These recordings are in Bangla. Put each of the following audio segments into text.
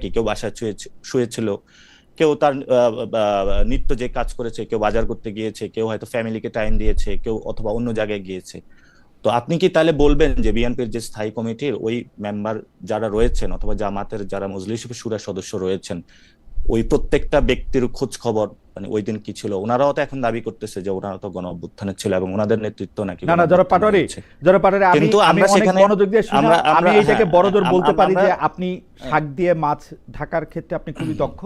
কি কেউ বাসায় শুয়েছিল, কেউ তার নিত্য যে কাজ করেছে, কেউ বাজার করতে গিয়েছে, কেউ হয়তো ফ্যামিলিকে টাইম দিয়েছে, কেউ অথবা অন্য জায়গায় গিয়েছে। তো আপনি কি তাহলে বলবেন যে বিএনপির যে স্থায়ী কমিটির ওই মেম্বার যারা রয়েছেন অথবা জামাতের যারা মজলিস শুরার সদস্য রয়েছেন, ওই প্রত্যেকটা ব্যক্তির খোঁজ খবর মানে ওই দিন কি ছিল? ওনারাও তো এখন দাবি করতেছে যে ওনারা তো গণ অভ্যুত্থানে ছিল এবং ওনাদের নেতৃত্ব নাকি না গণ না, জনাব অভ্যুত্থানে পাটোয়ারি, হয়েছে। জনাব পাটোয়ারি, আমি কিন্তু আমি আমরা অনেক সেখানে মনোযোগ দিয়ে শুনে আমরা আমি আমরা এইটাকে হ্যাঁ, বড়জোর বলতে পারি আমরা যে আপনি শাক দিয়ে মাছ ঢাকার ক্ষেত্রে আপনি খুবই দক্ষ।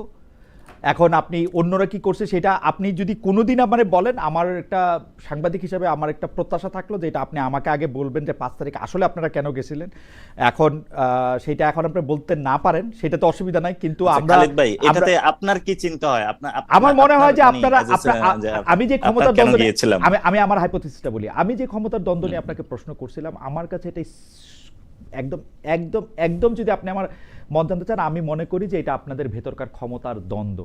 এখন আপনি অন্যরা কি করছে সেটা আপনি যদি কোনোদিন আমারে বলেন, আমার একটা সাংবাদিক হিসেবে আমার একটা প্রত্যাশা থাকলো যে এটা আপনি আমাকে আগে বলবেন যে 5 তারিখ আসলে আপনারা কেন গেছিলেন। এখন সেটা এখন আপনি বলতে না পারেন সেটা তো অসুবিধা নাই, কিন্তু আচ্ছা, আমরা খালিদ ভাই, এটাতে আপনার কি চিন্তা হয়? আপনার আমার মনে আপনার হয় যে মানে আপনারা যে আমি যে আপনার ক্ষমতার কেন দ্বন্দ্ব গিয়েছিলাম? আমি আমি আমার হাইপোথিসিসটা বলি। আমি যে ক্ষমতার দ্বন্দ্ব নিয়ে আপনাকে প্রশ্ন করছিলাম, আমার কাছে এটাই একদম একদম একদম যদি আপনি আমার মত জানতে চান, আমি মনে করি যে এটা আপনাদের ভেতরকার ক্ষমতার দ্বন্দ্ব।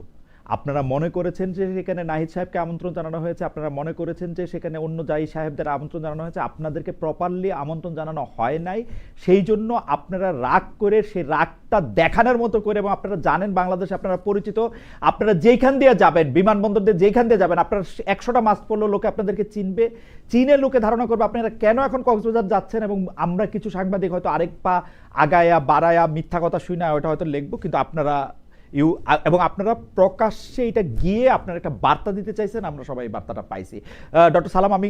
আপনারা মনে করেছেন যে সেখানে নাহিদ সাহেবকে আমন্ত্রণ জানানো হয়েছে, আপনারা মনে করেছেন যে সেখানে অন্য জাহি সাহেবদের আমন্ত্রণ জানানো হয়েছে, আপনাদেরকে প্রপারলি আমন্ত্রণ জানানো হয় নাই। সেই জন্য আপনারা রাগ করে সেই রাগটা দেখানোর মতো করে, এবং আপনারা জানেন বাংলাদেশে আপনারা পরিচিত, আপনারা যেখান দিয়ে যাবেন, বিমানবন্দর দিয়ে যেখান দিয়ে যাবেন, আপনারা 100টা মাস্ক পরলেও লোকে আপনাদেরকে চিনবে, চীনের লোকে ধারণা করবে আপনারা কেন এখন কক্সবাজার যাচ্ছেন। এবং আমরা কিছু সাংবাদিক হয়তো আরেক পা আগায়া বাড়ায়া মিথ্যা কথা শুনে ওটা হয়তো লিখবো, কিন্তু আপনারা এবং আপনারা প্রকাশ্যে এটা গিয়ে আপনারা একটা বার্তা দিতে চাইছেন, আমরা সবাই বার্তাটা পাইছি। ডক্টর সালাম, আমি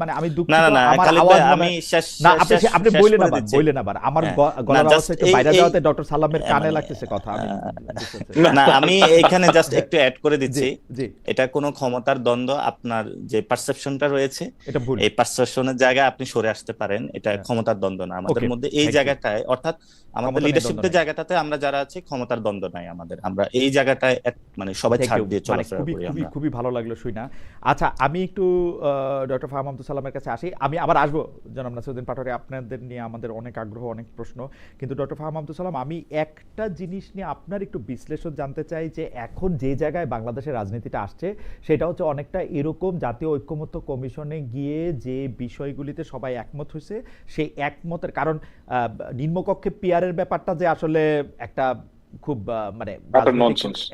মানে আমি না না দুঃখিত, না, আমার খালিদ আওয়াজ ভাই, মনে আমি শেষ না, শেষ আপনি শেষ বললেন করে আবার দিচ্ছি। বললেন আবার আমার হ্যাঁ, না গলার আওয়াজ জাস্ট থেকে এই বাইরে এই যাওয়াতে ডক্টর সালামের কানে মানে লাগতেছে কথা, আমি বুঝতে চাচ্ছি। না, আমি এইখানে জাস্ট একটু অ্যাড করে জি দিচ্ছি। জি, এটা কোনো ক্ষমতার দ্বন্দ্ব, আপনার যে পারসেপশনটা রয়েছে এটা ভুল। এই পারসেপশনের জায়গায় আপনি সরে আসতে পারেন। এটা হ্যাঁ, ক্ষমতার দ্বন্দ্ব না আমাদের ওকে, মধ্যে এই থ্যাংক ইউ। জায়গাটায়, অর্থাৎ আমাদের ক্ষমতা নিয়ে দ্বন্দ্ব লিডারশিপের নেই। জায়গাটাতে আমরা যারা আছি ক্ষমতার দ্বন্দ্ব নাই আমাদের। আমরা এই জায়গাটায় মানে সবাই থ্যাংক ছাড় ইউ, দিয়ে মানে চলাফেরা খুবই করি খুবই আমরা। খুবই ভালো লাগলো শুই না। আচ্ছা, আমি একটু ডক্টর ফাহাম আব্দুল সালামের কাছে আসি, আমি আবার আসবো। জনাব নাসিরউদ্দিন পাটোয়ারি, আপনাদের নিয়ে আমাদের অনেক আগ্রহ, অনেক প্রশ্ন, কিন্তু ডক্টর ফাহাম আব্দুল সালাম, আমি একটা জিনিস নিয়ে আপনার একটু বিশ্লেষণ জানতে চাই যে এখন যে জায়গায় বাংলাদেশের রাজনীতিটা আসছে সেটা হচ্ছে অনেকটা এরকম, জাতীয় ঐক্যমত্য কমিশনে গিয়ে যে বিষয়গুলিতে সবাই একমত হয়েছে সেই একমতের কারণ নিম্নকক্ষে পিয়ারের ব্যাপারটা যে আসলে একটা খুব মানে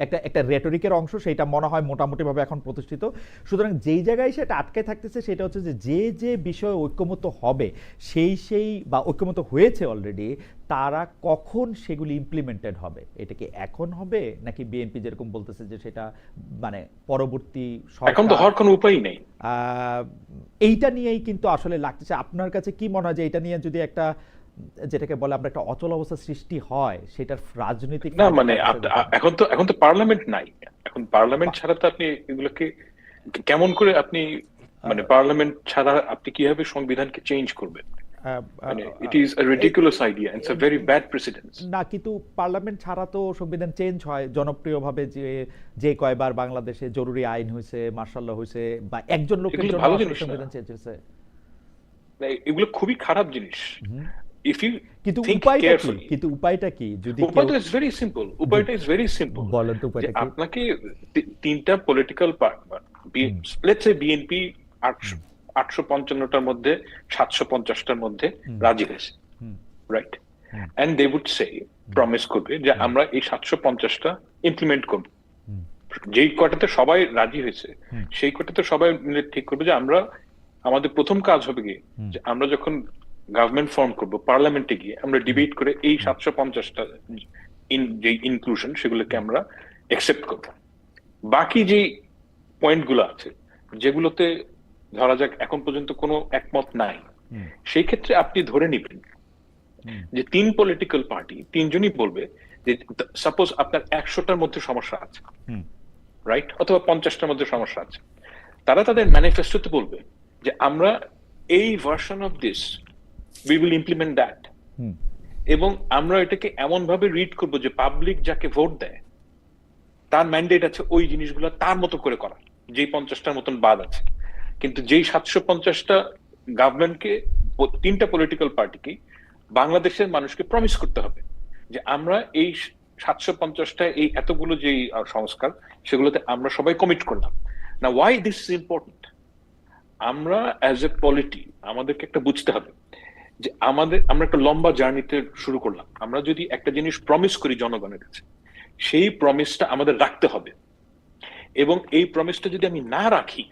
একটা একটা রেটরিকের অংশ, সেটা মনে হয় মোটামুটিভাবে এখন প্রতিষ্ঠিত। সুতরাং যেই জায়গায় সেটা আটকে থাকতেছে সেটা হচ্ছে যে যে যে বিষয়ে ঐক্যমত্য হবে সেই বা ঐক্যমত্য হয়েছে অলরেডি, তারা কখন সেগুলি ইমপ্লিমেন্টেড হবে? এটা কি এখন হবে নাকি বিএনপি যেরকম বলতেছে যে সেটা মানে পরবর্তী এখন তো সরকার? হওয়ার কোনো উপায় নেই। এইটা নিয়েই কিন্তু আসলে লাগতেছে। আপনার কাছে কি মনে হয় যে এটা নিয়ে যদি একটা, যেটাকে বলে আমরা একটা অচল অবস্থা সৃষ্টি হয়, সেটার রাজনৈতিক না মানে এখন তো পার্লামেন্ট নাই। এখন পার্লামেন্ট ছাড়া তো আপনি এগুলোকে কেমন করে আপনি মানে পার্লামেন্ট ছাড়া আপনি কিভাবে সংবিধানকে চেঞ্জ করবেন? মানে it is a ridiculous idea, it's a very bad precedence. না, কিন্তু পার্লামেন্ট ছাড়া তো সংবিধান চেঞ্জ হয় জনপ্রিয়ভাবে, যে যে কয়বার বাংলাদেশে জরুরি আইন হয়েছে, মার্শাল ল হয়েছে, বা একজন লোকের জন্য সংবিধান চেঞ্জ হয়েছে। এগুলো খুবই খারাপ জিনিস। ইফ ইউ কিন্তু থিংক উপায়টা কি? কেয়ারফুলি, কিন্তু উপায়টা কি? যদি উপায়টা ইজ ভেরি সিম্পল। উপায়টা ইজ ভেরি সিম্পল বলেন তো যে উপায়টা কি? আপনাকে তিনটা political party, let's say BNP 855টার মধ্যে 750টার মধ্যে রাজি হয়েছে, right? And they would say, promise করবে যে আমরা এই 750টা ইমপ্লিমেন্ট করব। যেই কটাতে সবাই রাজি হয়েছে সেই কটাতে সবাই মিলে ঠিক করবে যে আমরা, আমাদের প্রথম কাজ হবে গিয়ে যে আমরা যখন গভর্নমেন্ট ফর্ম করব, পার্লামেন্টে গিয়ে আমরা ডিবেট করে এই 750টা যে ইনক্লুশন সেগুলোকে আমরা অ্যাকসেপ্ট করব। বাকি যে পয়েন্ট গুলো আছে যেগুলোতে ধরা যাক এখন পর্যন্ত কোনো একমত নাই, সেই ক্ষেত্রে আপনি ধরে নিবেন যে তিন পলিটিক্যাল পার্টি তিনজনই বলবে যে সাপোজ আপনার 100টার মধ্যে সমস্যা আছে, রাইট, অথবা 50টার মধ্যে সমস্যা আছে, তারা তাদের ম্যানিফেস্টোতে বলবে যে আমরা এই version of this we will implement that. এবং আমরা এটাকে এমন ভাবে রিড করবো যে পাবলিক যাকে ভোট দেয় তার ম্যান্ডেট আছে ওই জিনিসগুলো তার মতো করে করা, যেই 50টার মতন বাদ আছে। কিন্তু যেই 750টা গভর্নমেন্টকে, তিনটা পলিটিক্যাল পার্টিকে বাংলাদেশের মানুষকে প্রমিস করতে হবে যে আমরা এই 750টা এই এতগুলো যেই সংস্কার সেগুলোতে আমরা সবাই কমিট করলাম। না, ওয়াই দিস ইজ ইম্পর্টেন্ট? আমরা অ্যাজ এ পলিটি আমাদেরকে একটা বুঝতে হবে যে আমরা একটা লম্বা জার্নিতে শুরু করলাম, আমরা যদি একটা জিনিস প্রমিস করি জনগণের কাছে, সেই প্রমিসটা আমাদের রাখতে হবে, এবং এই প্রমিসটা যদি আমি না রাখি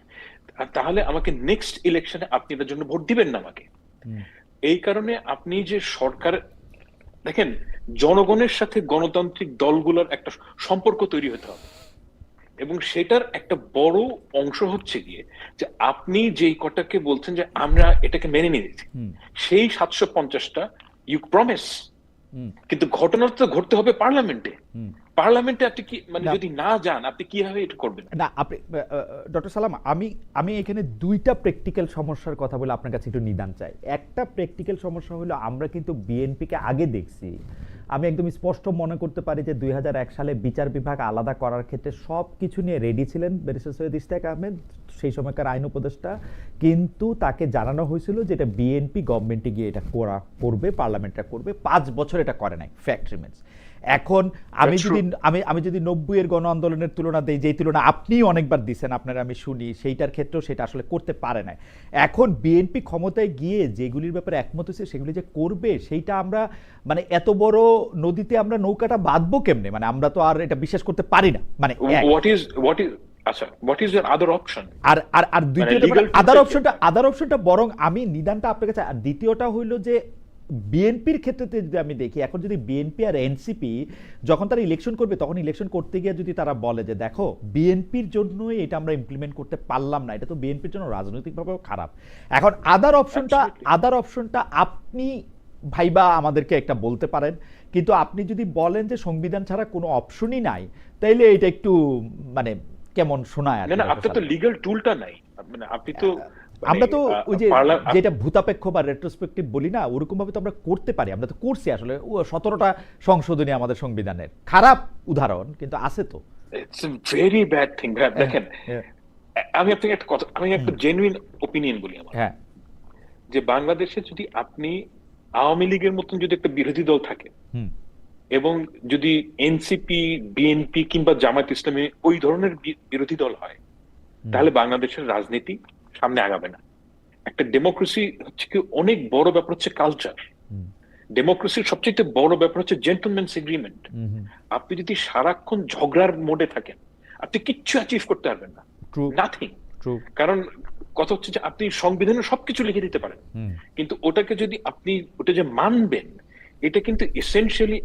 তাহলে আমাকে নেক্সট ইলেকশনে আপনি এটার জন্য ভোট দিবেন না আমাকে। এই কারণে আপনি যে সরকার দেখেন, জনগণের সাথে গণতান্ত্রিক দলগুলোর একটা সম্পর্ক তৈরি হতে হবে, এবং সেটার একটা বড় অংশ হচ্ছে গিয়ে যে আপনি যেই কটাকে বলছেন যে আমরা এটাকে মেনে নিয়েছি, সেই 750টা ইউ প্রমিস, কিন্তু ঘটনা তো ঘটতে হবে পার্লামেন্টে। পার্লামেন্টে আপনি কি মানে যদি না যান আপনি কিভাবে এটা করবেন? না আপনি ডক্টর সালাম, আমি এখানে দুইটা প্র্যাকটিক্যাল সমস্যার কথা বলে আপনার কাছে একটু নিদান চাই। একটা প্র্যাকটিক্যাল সমস্যা হলো আমরা কিন্তু বিএনপিকে আগে দেখছি, আমি একদম স্পষ্ট মনে করতে পারি যে 2001 সালে বিচার বিভাগ আলাদা করার ক্ষেত্রে সব কিছু নিয়ে রেডি ছিলেন ব্যারিস্টার সৈয়দ ইশতিয়াক আহমেদ, সেই সময়কার আইন উপদেষ্টা, কিন্তু তাকে জানানো হয়েছিল যে এটা বিএনপি গভর্নমেন্টে গিয়ে এটা করবে, পার্লামেন্টটা করবে, 5 বছর এটা করে নাই, ফ্যাক্ট রিমেন্স। এখন আমি যদি 90-এর গণ আন্দোলনের তুলনা দেই, যেই তুলনা আপনি অনেকবার দিচ্ছেন, আপনারা আমি শুনি, সেইটার ক্ষেত্রেও সেটা আসলে করতে পারে না। এখন বিএনপি ক্ষমতায় গিয়ে যেগুলির ব্যাপারে একমত হয়েছে সেগুলি যে করবে, সেইটা আমরা মানে এত বড় নদীতে আমরা নৌকাটা বাঁধবো কেমনে? মানে আমরা তো আর এটা বিশ্বাস করতে পারি না। মানে আচ্ছা, what is your other option? আর দ্বিতীয়টা আদার অপশনটা বরং আমি নিদানটা আপনার কাছে। আর দ্বিতীয়টা হইল যে বিএনপির ক্ষেত্রে যদি আমি দেখি, এখন যদি বিএনপি আর এনসিপি যখন তারা ইলেকশন করবে, তখন ইলেকশন করতে গিয়ে যদি তারা বলে যে দেখো বিএনপির জন্যই এটা আমরা ইমপ্লিমেন্ট করতে পারলাম না, এটা তো বিএনপির জন্য রাজনৈতিকভাবেও খারাপ। এখন আদার অপশনটা আপনি ভাইবা আমাদেরকে একটা বলতে পারেন, কিন্তু আপনি যদি বলেন যে সংবিধান ছাড়া কোনো অপশনই নাই, তাইলে এটা একটু মানে কেমন শোনায়। না, আপনার তো লিগ্যাল টুলটা নাই, মানে আপনি তো আমরা তো ওই যে যেটা ভূতাপেক্ষ বা রেট্রোস্পেক্টিভ বলি না, ওরকম ভাবে তো আমরা করতে পারি। আমরা তো করছি আসলে 17টা সংশোধনী আমাদের সংবিধানের, খারাপ উদাহরণ কিন্তু আছে তো। It's a very bad thing. দেখেন, আমি আপনাকে একটা কথা, আমি একটা জেনুইন ওপিনিয়ন বলি আমার, যে বাংলাদেশে যদি আপনি আওয়ামী লীগের মতন যদি একটা বিরোধী দল থাকে, এবং যদি এনসিপি, বিএনপি কিংবা জামায়াত ইসলামী ওই ধরনের বিরোধী দল হয়, তাহলে বাংলাদেশের রাজনীতি সামনে আগাবে না। একটা ডেমোক্রেসি হচ্ছে কি অনেক বড় ব্যাপার হচ্ছে কালচার। ডেমোক্রেসির সবচেয়ে বড় ব্যাপার হচ্ছে জেন্টলম্যানস এগ্রিমেন্ট। আপনি যদি সারাক্ষণ ঝগড়ার মোডে থাকেন, আপনি কিচ্ছু অ্যাচিভ করতে পারবেন না, নাথিং। কারণ কথা হচ্ছে যে আপনি সংবিধানে সবকিছু লিখে দিতে পারেন, কিন্তু ওটাকে যদি আপনি ওটা যে মানবেন, এটা কিন্তু এসেনশিয়ালি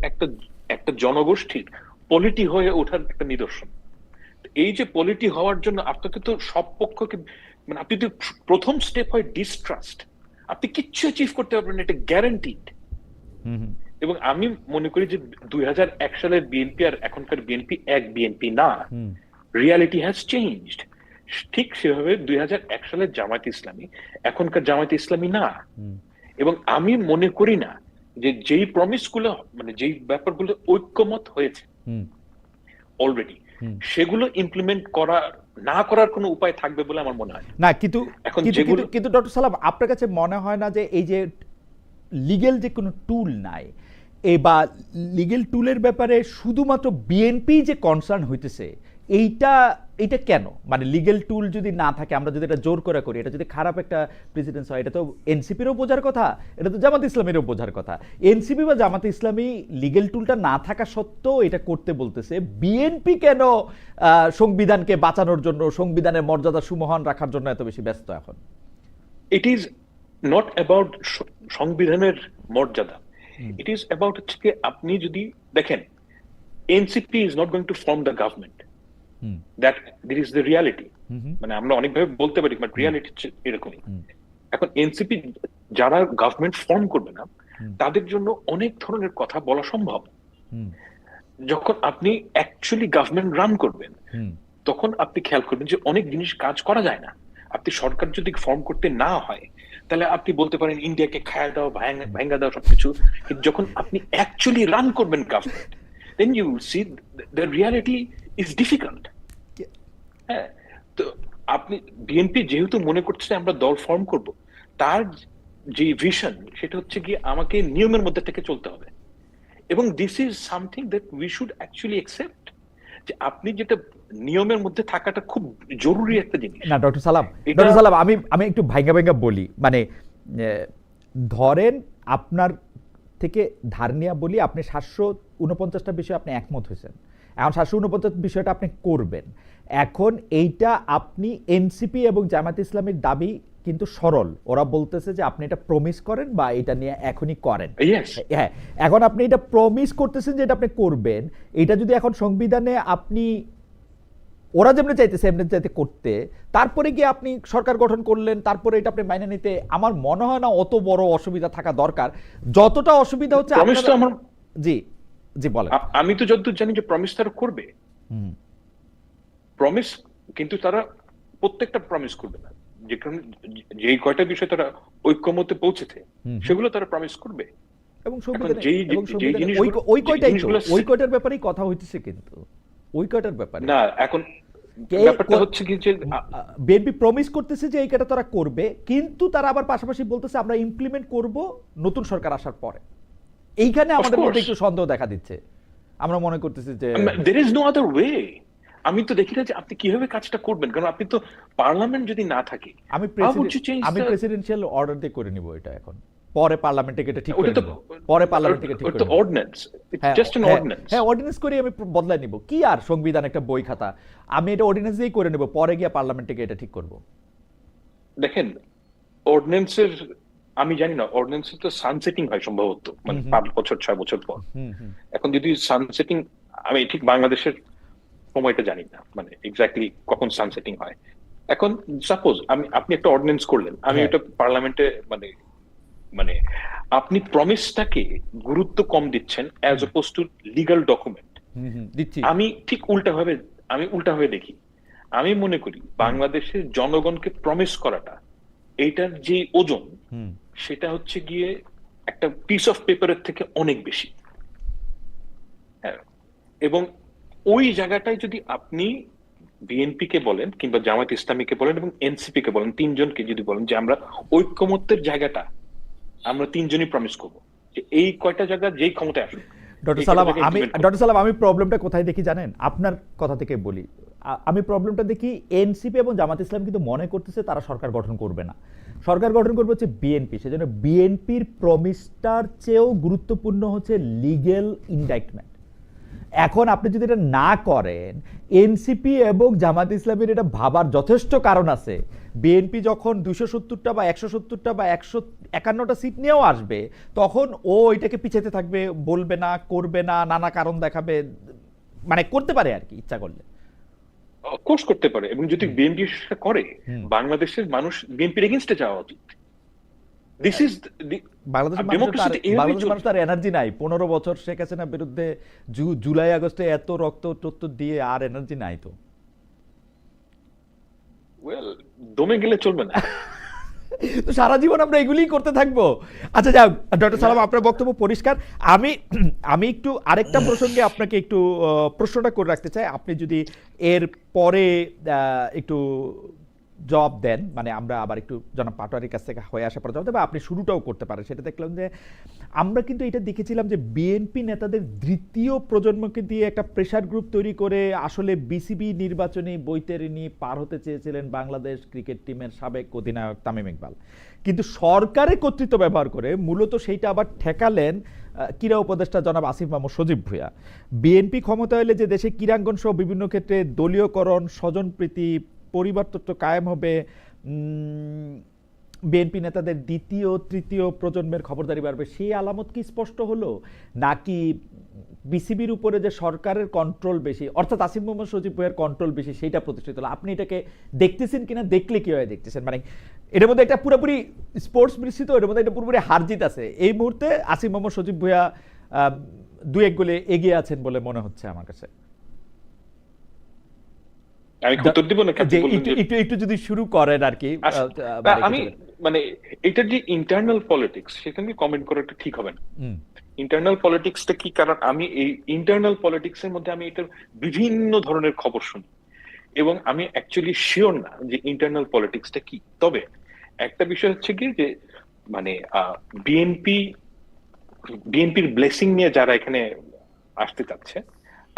একটা জনগোষ্ঠীর পলিটি হয়ে ওঠার একটা নিদর্শন। এই যে পলিটি হওয়ার জন্য আপনাকে তো সব পক্ষকে, মানে আপনি তো প্রথম স্টেপ হয় ডিস্ট্রাস্ট, আপনি কিচ্ছু অ্যাচিভ করতে পারবেন না, এটা গ্যারান্টিড। এবং আমি মনে করি যে 2001 সালের বিএনপি আর এখনকার বিএনপি এক বিএনপি না, রিয়ালিটি হ্যাজ চেঞ্জড। ঠিক সেভাবে 2001 সালের জামায়াত ইসলামী এখনকার জামায়াত ইসলামী না। এবং আমি মনে করি না যে যেই প্রমিস গুলো, মানে যেই ব্যাপারগুলো ঐক্যমত হয়েছে অলরেডি, সেগুলো ইমপ্লিমেন্ট না করার কোনো উপায় থাকবে বলে আমার মনে হয় না। কিন্তু ডক্টর সালাম, আপনার কাছে মনে হয় না যে এই যে লিগ্যাল যে কোনো টুল নাই, বা লিগ্যাল টুলের ব্যাপারে শুধুমাত্র বিএনপি যে কনসার্ন হইতেছে, এইটা কেন? মানে লিগ্যাল টুল যদি না থাকে, আমরা যদি এটা জোর করে করি, এটা যদি খারাপ একটা প্রেসিডেন্স হয়, এটা তো এনসিপিরও বোঝার কথা, এটা তো জামাত ইসলামেরও বোঝার কথা। এনসিপি বা জামাত ইসলামী লিগ্যাল টুলটা না থাকা সত্ত্বেও এটা করতে বলতেছে, বিএনপি কেন সংবিধানকে বাঁচানোর জন্য, সংবিধানের মর্যাদা সুমহান রাখার জন্য এত বেশি ব্যস্ত এখন? ইট ইজ নট অ্যাবাউট সংবিধানের মর্যাদা, ইট ইজ অ্যাবাউট হচ্ছে কি আপনি যদি দেখেন, NCP is not going to form the government, that this is the reality. মানে আমরা অনেকভাবে বলতে পারি, বাট রিয়ালিটি এরকমই। এখন এনসিপি যারা গভর্নমেন্ট ফর্ম করবে না, তাদের জন্য অনেক ধরনের কথা বলা সম্ভব। যখন আপনি অ্যাকচুয়ালি গভর্নমেন্ট রান করবেন, তখন আপনি খেয়াল করবেন যে অনেক জিনিস কাজ করা যায় না। আপনি সরকার যদি ফর্ম করতে না হয়, তাহলে আপনি বলতে পারেন ইন্ডিয়াকে খায়া দাও, ভাঙ্গা দাও, সবকিছু। কিন্তু যখন আপনি অ্যাকচুয়ালি রান করবেন government, then you will see the reality is difficult. হ্যাঁ, তো আপনি বিএনপি যেহেতু মনে করছে আমরা দল ফর্ম করব, তার যে ভিশন সেটা হচ্ছে কি আমাকে নিয়মের মধ্যে থেকে চলতে হবে, এবং this is something that we should actually accept, যে আপনি যেটা নিয়মের মধ্যে থাকাটা খুব জরুরি একটা জিনিস। না ডক্টর সালাম, আমি একটু ভাঙ্গা বলি, মানে ধরেন আপনার থেকে ধার নিয়ে বলি, আপনি 749টা বিষয়ে আপনি একমত হয়েছেন, এখন 749 বিষয়টা আপনি করবেন। এখন এইটা আপনি এনসিপি এবং জামায়াত ইসলামের দাবি কিন্তু সরল, ওরা বলতেছে যে আপনি এটা প্রমিস করেন বা এটা নিয়ে এখনই করেন। হ্যাঁ, এখন আপনি এটা প্রমিস করতেছেন যে এটা আপনি করবেন, এটা যদি এখন সংবিধানে আপনি ওরা যেমনি চাইতেছে এমনি চাইতে করতে, তারপরে গিয়ে আপনি সরকার গঠন করলেন, তারপরে এটা আপনি মাইনে নিতে আমার মনে হয় না অত বড় অসুবিধা থাকা দরকার। যতটা অসুবিধা হচ্ছে জি জি বলেন। আমি তো যতদূর জানি যে প্রমিস তারা করবে, প্রমিস, কিন্তু তারা প্রত্যেকটা প্রমিস করবে না। যেই কয়টা বিষয় তারা ঐক্যমতে পৌঁছেছে সেগুলো তারা প্রমিস করবে, এবং ওই কয়টার ব্যাপারেই কথা হইতেছে, কিন্তু ওই কয়টার ব্যাপারে না। এখন ব্যাপারটা হচ্ছে কি যে বিএনপি প্রমিস করতেছে যে এই কয়টা তারা করবে, কিন্তু তারা আবার পাশাপাশি বলতেছে আমরা ইমপ্লিমেন্ট করব নতুন সরকার আসার পরে। এইখানে আমাদের মধ্যে একটু সন্দেহ দেখা দিচ্ছে। আমরা মনে করতেছি যে there is no other way। আমি তো দেখি না যে আপনি কিভাবে কাজটা করবেন, কারণ আপনি তো পার্লামেন্ট যদি না থাকে। আমি প্রেসিডেন্সিয়াল অর্ডার দিয়ে করে নিব এটা, এখন পরে পার্লামেন্টে এটা ঠিক করে নিব, পরে পার্লামেন্টে ঠিক করে নিব। Ordinance, it's just an ordinance. হ্যাঁ, অর্ডিন্যান্স করে আমি বদলাই নিব, কি আর সংবিধান একটা বই খাতা, আমি এটা অর্ডিন্যান্স দিয়েই করে নিব, পরে গিয়ে পার্লামেন্টে গিয়ে এটা ঠিক করব। দেখেন, অর্ডিন্যান্সের আমি জানি না, অর্ডিন্যান্সের তো সানসেটিং হয় সম্ভবত, মানে 5 বছর 6 বছর পর। এখন যদি সানসেটিং, আমি ঠিক বাংলাদেশের সময়টা জানি না, মানে এক্স্যাক্টলি কখন সানসেটিং হয়। এখন সাপোজ আপনি একটা অর্ডিন্যান্স করলেন, আমি এটা পার্লামেন্টে মানে আপনি প্রমিসটাকে গুরুত্ব কম দিচ্ছেন as oppose to legal document. আমি ঠিক উল্টাভাবে দেখি। আমি মনে করি বাংলাদেশের জনগণকে প্রমিস করাটা, এইটার যে ওজন, সেটা হচ্ছে গিয়ে একটা পিস অফ পেপারের থেকে অনেক বেশি। এবং ওই জায়গাটায় যদি আপনি বিএনপি কে বলেন কিংবা জামায়াত ইসলামীকে বলেন এবং এনসিপি কে বলেন, তিনজনকে যদি বলেন যে আমরা ঐক্যমত্যের জায়গাটা আমরা তিনজনই প্রমিস করবো যে এই কয়টা জায়গা যেই ক্ষমতায় আসুক। ডক্টর সালাম, আমি প্রবলেমটা কোথায় দেখি জানেন? আপনার কথা থেকে বলি, আমি প্রবলেমটা দেখি এনসিপি এবং জামাত ইসলাম কিন্তু মনে করতেছে তারা সরকার গঠন করবে না, সরকার গঠন করবে হচ্ছে বিএনপি। সেজন্য বিএনপির প্রমিসটার চেয়েও গুরুত্বপূর্ণ হচ্ছে লিগ্যাল ইনডাইটমেন্ট। এখন আপনি যদি এটা না করেন, এনসিপি এবং জামাত ইসলামের এটা ভাবার যথেষ্ট কারণ আছে। বিএনপি যখন 270টা বা 170টা বা 151টা সিট নিয়েও আসবে, তখন ও এটাকে পিছাতে থাকবে, বলবে না, করবে না, নানা কারণ দেখাবে, মানে করতে পারে আর কি ইচ্ছা করলে। অফকোর্স করতে পারে, এবং যদি বিএনপি করে, বাংলাদেশের মানুষ বিএনপির এগেইনস্টে যাওয়া উচিত। দিস ইজ বাংলাদেশের মানুষ তার এনার্জি নাই। 15 বছর শেখ হাসিনার বিরুদ্ধে জুলাই আগস্টে এত রক্ত দিয়ে আর এনার্জি নাই তো। ওয়েল, দমে গেলে চলবে না তো সারা জীবন আমরা এগুলিই করতে থাকবো। আচ্ছা যাও ডক্টর সালাম, আপনার বক্তব্য পরিষ্কার। আমি একটু আরেকটা প্রসঙ্গে আপনাকে একটু প্রশ্নটা করে রাখতে চাই, আপনি যদি এর পরে একটু জবাব দেন, মানে আমরা আবার একটু জনাব পাটোয়ারির কাছ থেকে হয়ে আসার পর জবাব দেবো, আপনি শুরুটাও করতে পারেন। সেটা দেখলাম যে আমরা কিন্তু এটা দেখেছিলাম যে বিএনপি নেতাদের দ্বিতীয় প্রজন্মকে দিয়ে একটা প্রেশার গ্রুপ তৈরি করে আসলে বিসিবি নির্বাচনী বৈতরণী পার হতে চেয়েছিলেন বাংলাদেশ ক্রিকেট টিমের সাবেক অধিনায়ক তামিম ইকবাল, কিন্তু সরকারের কর্তৃত্ব ব্যবহার করে মূলত সেইটা আবার ঠেকালেন ক্রীড়া উপদেষ্টা জনাব আসিফ মাহমুদ সজীব ভূঁইয়া। বিএনপি ক্ষমতা এলে যে দেশে ক্রীড়াঙ্গন সহ বিভিন্ন ক্ষেত্রে দলীয়করণ, স্বজনপ্রীতি, পরিবারতত্ত্ব কায়েম হবে, বিএনপি নেতাদের দ্বিতীয় তৃতীয় প্রজন্মের খবরদারি বাড়বে, সেই আলামত কি স্পষ্ট হলো, নাকি বিসিবির উপরে যে সরকারের কন্ট্রোল বেশি, অর্থাৎ আসিফ মোহাম্মদ সজীব ভূঁইয়ার কন্ট্রোল বেশি, সেইটা প্রতিষ্ঠিত হলো? আপনি এটাকে দেখতেছেন কিনা, দেখলে কিভাবে দেখতেছেন? মানে এটার মধ্যে একটা পুরোপুরি স্পোর্টস মিশ্রিত, এর মধ্যে একটা পুরোপুরি হার জিত আছে। এই মুহূর্তে আসিফ মোহাম্মদ সজীব ভূঁইয়া 2-1 গোলে এগিয়ে আছেন বলে মনে হচ্ছে আমার কাছে। আমি উত্তর দিব না, একটু যদি শুরু করেন আর কি। আমি মানে এটার যে ইন্টারনাল পলিটিক্স, সেখানে কমেন্ট করাটা ঠিক হবে না। ইন্টারনাল পলিটিক্সটা কি? কারণ আমি এই ইন্টারনাল পলিটিক্স এর মধ্যে আমি এটার বিভিন্ন ধরনের খবর শুনি, এবং আমি অ্যাকচুয়ালি শিওর না যে ইন্টারনাল পলিটিক্সটা কি। তবে একটা বিষয় হচ্ছে কি, যে মানে বিএনপির ব্লেসিং নিয়ে যারা এখানে আসতে চাচ্ছে,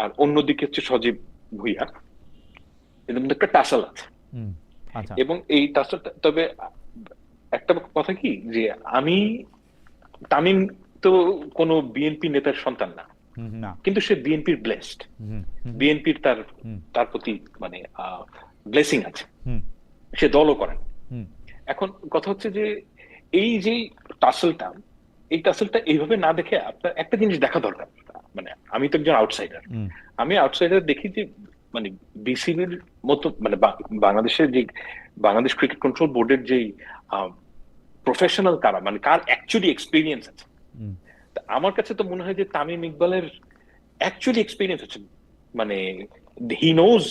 আর অন্যদিকে হচ্ছে সজীব ভূঁইয়া, এদের মধ্যে একটা টাসাল আছে। এবং এই টাসাল, তবে একটা কথা কি, যে আমি তামিম তো কোনো বিএনপি নেতার সন্তান না, না। কিন্তু সে বিএনপির ব্লেসড, হুম, হুম, বিএনপির তার হুম, তার প্রতি মানে ব্লেসিং আছে, হুম, সে দলও করেন। হুম, এখন কথা হচ্ছে যে এই যে টাসেলটা, এই টাসেলটা এইভাবে না দেখে আপনার একটা জিনিস দেখা দরকার। মানে আমি তো একজন আউটসাইডার, হুম, আমি আউটসাইডার দেখি যে মানে বিসিবির মতো মানে বাংলাদেশের যে বাংলাদেশ ক্রিকেট কন্ট্রোল বোর্ডের যে প্রফেশনাল কারা, মানে কার অ্যাকচুয়ালি এক্সপিরিয়েন্স আছে। হুম, তা আমার কাছে তো মনে হয় যে তামিম ইকবালের অ্যাকচুয়ালি এক্সপিরিয়েন্স আছে, মানে he knows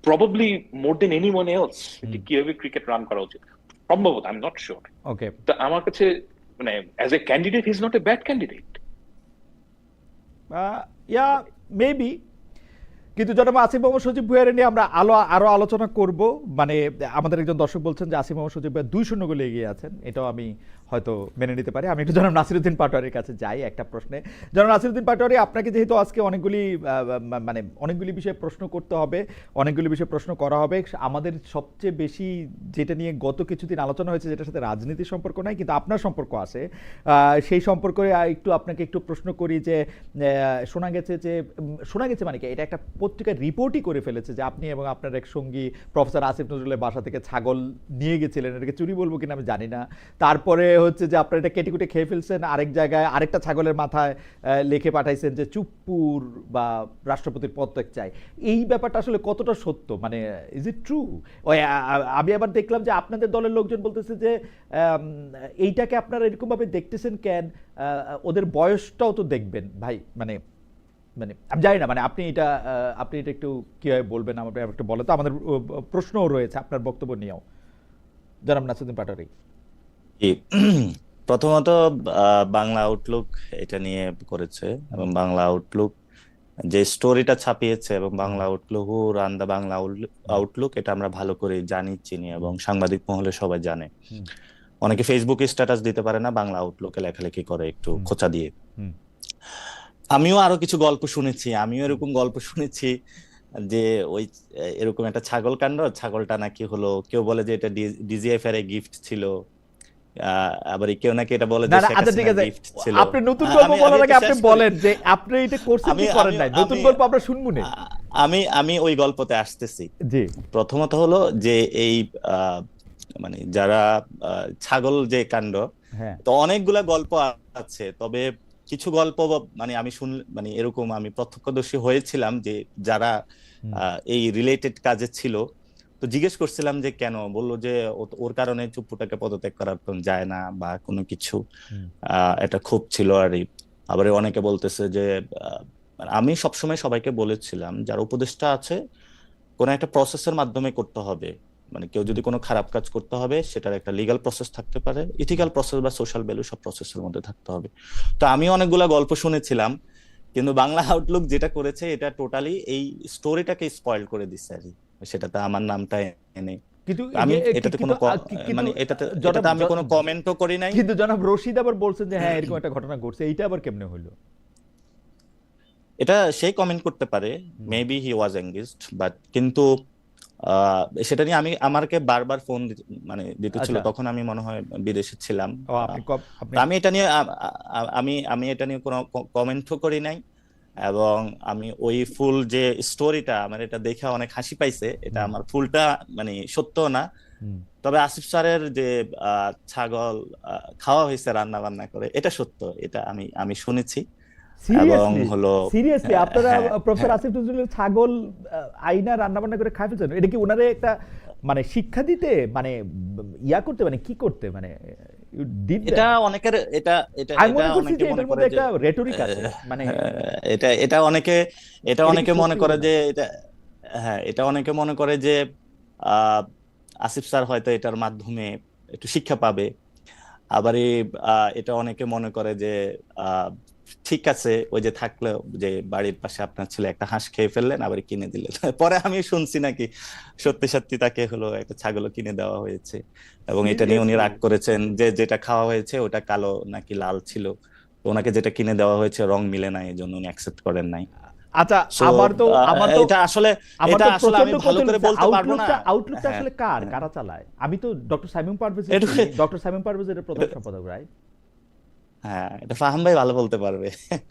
probably more than anyone else যে কিভাবে ক্রিকেট রান করা উচিত, সম্ভবত, I am not sure. Okay. তো আমার কাছে মানে as a candidate he is not a bad candidate. Yeah maybe, কিন্তু জনাব আসিফ মোহাম্মদ সজীব ভুঁইয়ারে নিয়ে আমরা আরো আলোচনা করব। মানে আমাদের একজন দর্শক বলছেন যে আসিফ মোহাম্মদ সজীব ভুঁইয়া 2-0 গোলে এগিয়ে আছেন, এটাও আমি হয়তো মেনে নিতে পারি। আমি একটু জনাব নাসিরউদ্দিন পাটোয়ারির কাছে যাই একটা প্রশ্নে। জনাব নাসিরউদ্দিন পাটোয়ারি, আপনাকে যেহেতু আজকে অনেকগুলি বিষয়ে প্রশ্ন করতে হবে, অনেকগুলি বিষয়ে প্রশ্ন করা হবে, আমাদের সবচেয়ে বেশি যেটা নিয়ে গত কিছুদিন আলোচনা হয়েছে, যেটার সাথে রাজনীতির সম্পর্ক নাই কিন্তু আপনার সম্পর্ক আছে, সেই সম্পর্কে আপনাকে একটু প্রশ্ন করি যে শোনা গেছে মানে কি, এটা একটা পত্রিকায় রিপোর্টই করে ফেলেছে যে আপনি এবং আপনার এক সঙ্গী প্রফেসর আসিফ নজরুলের বাসা থেকে ছাগল নিয়ে গেছিলেন, এটাকে চুরি বলবো কিনা আমি জানি না। তারপরে হচ্ছে যে আপনারা এটা কেটে কুটে খেয়ে ফেলছেন, আরেক জায়গায় আরেকটা ছাগলের মাথায় লিখে পাঠাইছেন যে চুপ্পুর বা রাষ্ট্রপতির পদত্যাগ চাই। এই ব্যাপারটা আসলে কতটা সত্য, মানে ইজ ইট ট্রু? আমি আবার দেখলাম যে আপনাদের দলের লোকজন বলতেছে যে এইটাকে আপনারা এরকমভাবে দেখতেছেন কেন, ওদের বয়সটাও তো দেখবেন ভাই। মানে মানে আমি জানি না, মানে আপনি এটা একটু কিভাবে বলবেন আমার একটু বলে, তো আমাদের প্রশ্নও রয়েছে আপনার বক্তব্য নিয়েও, জনাব নাসিরউদ্দিন পাটোয়ারি। প্রথমত বাংলা আউটলুক এটা নিয়ে করেছে, এবং বাংলা আউটলুক যে স্টোরিটা ছাপিয়েছে, এবং বাংলা আউটলুক ও রান দা বাংলা আউটলুক, এটা আমরা ভালো করে জানি, চিনি, এবং সাংবাদিক মহলে সবাই জানে। অনেকে ফেসবুকে স্ট্যাটাস দিতে পারে না, বাংলা আউটলুকে লেখালেখি করে একটু খোঁচা দিয়ে। আমিও আরো কিছু গল্প শুনেছি, আমিও এরকম গল্প শুনেছি যে ওই এরকম একটা ছাগল কাণ্ড, ছাগলটা নাকি হলো, কেউ বলে যে এটা ডিজিএফ এর গিফট ছিল, আবার কেউ নাকি এটা বলে যে শেখ হাসিনার গিফট ছিল। আপনি নতুন গল্প বলার আগে আপনি বলেন যে আপনি এটা করছেন কি করেন নাই, নতুন গল্প আমরা শুনবো না। আমি ওই গল্পতে আসতেছি। জি, প্রথমত হলো যে এই মানে যারা ছাগল যে কাণ্ড, তো অনেকগুলা গল্প আছে, তবে কিছু গল্প মানে আমি মানে এরকম আমি প্রত্যক্ষদর্শী হয়েছিলাম যে যারা এই রিলেটেড কাজে ছিল, তো জিজ্ঞেস করছিলাম যে কেন, বললো যে ওর কারণে চুপ্পুটাকে পদত্যাগ করার যায় না বা কোনো কিছু, এটা খুব ছিল। আর আবার অনেকে বলতেছে যে আমি সবসময় সবাইকে বলেছিলাম যারা উপদেষ্টা আছে, কোন একটা প্রসেসের মাধ্যমে করতে হবে। মানে কেউ যদি কোনো খারাপ কাজ করতে হবে, সেটার একটা লিগ্যাল প্রসেস থাকতে পারে, ইথিক্যাল প্রসেস বা সোশ্যাল ভ্যালু, সব প্রসেসের মধ্যে থাকতে হবে। তো আমি অনেকগুলা গল্প শুনেছিলাম, কিন্তু বাংলা আউটলুক যেটা করেছে এটা টোটালি এই স্টোরিটাকে স্পয়েল করে দিচ্ছে আর কি। সেটাতে আমার নামটা এনে, কিন্তু আমি এটাতে কোনো মানে এটাতে আমি কোনো কমেন্টও করি নাই। কিন্তু জনাব রশিদ আবার বলছেন যে হ্যাঁ এরকম একটা ঘটনা ঘটছে, এইটা আবার কেমনে হলো? এটা সেই কমেন্ট করতে পারে, maybe he was engaged, but কিন্তু সেটা নিয়ে আমাকে বারবার ফোন মানে দিতেছিল, তখন আমি মনে হয় বিদেশে ছিলাম। আমি এটা নিয়ে আমি এটা নিয়ে কোনো কমেন্টও করি নাই, এবং আমি ওই ফুল যে স্টোরিটা, আমার এটা দেখে অনেক হাসি পাইছে, এটা আমার ফুলটা মানে সত্য না। তবে আসিফ স্যারের যে ছাগল খাওয়া হয়েছে রান্না বান্না করে, এটা সত্য, এটা আমি শুনেছি। এবং হলো সিরিয়াসলি আপনারা প্রফেসর আসিফ নজরুলের ছাগল আইনা রান্না বান্না করে খাই ফেলছেন, এটা কি ওনারে একটা মানে শিক্ষা দিতে, মানে ইয়া করতে, মানে কি করতে, মানে এটা অনেকের এটা অনেকে মনে করে যে রেটরিক আছে, মানে এটা অনেকে মনে করে যে এটা, হ্যাঁ, এটা অনেকে মনে করে যে আসিফ স্যার হয়তো এটার মাধ্যমে একটু শিক্ষা পাবে। আবার এটা অনেকে মনে করে যে ঠিক আছে, ওই যে থাকলো যে বাড়ির পাশে আপনার ছেলে একটা হাঁস খেয়ে ফেললেন, আবার কিনে দিলেন। পরে আমি শুনছি নাকি সত্যি সত্যি তাকে হলো একটা ছাগলও কিনে দেওয়া হয়েছে, এবং এটা নিয়ে উনি রাগ করেছেন যে যেটা খাওয়া হয়েছে ওটা কালো নাকি লাল ছিল, তো ওনাকে যেটা কিনে দেওয়া হয়েছে রং মিলে নাই, এই জন্য উনি অ্যাকসেপ্ট করেন নাই। আচ্ছা, আমার তো এটা আসলে আমি ভালো করে বলতে পারবো না। আউটলুকটা আসলে কারা চালায়? আমি তো ডক্টর সাইমুম পারভেজ এর প্রধান সম্পাদক, রাইট? হ্যাঁ, এটা ফাহাম ভাই ভালো বলতে পারবে।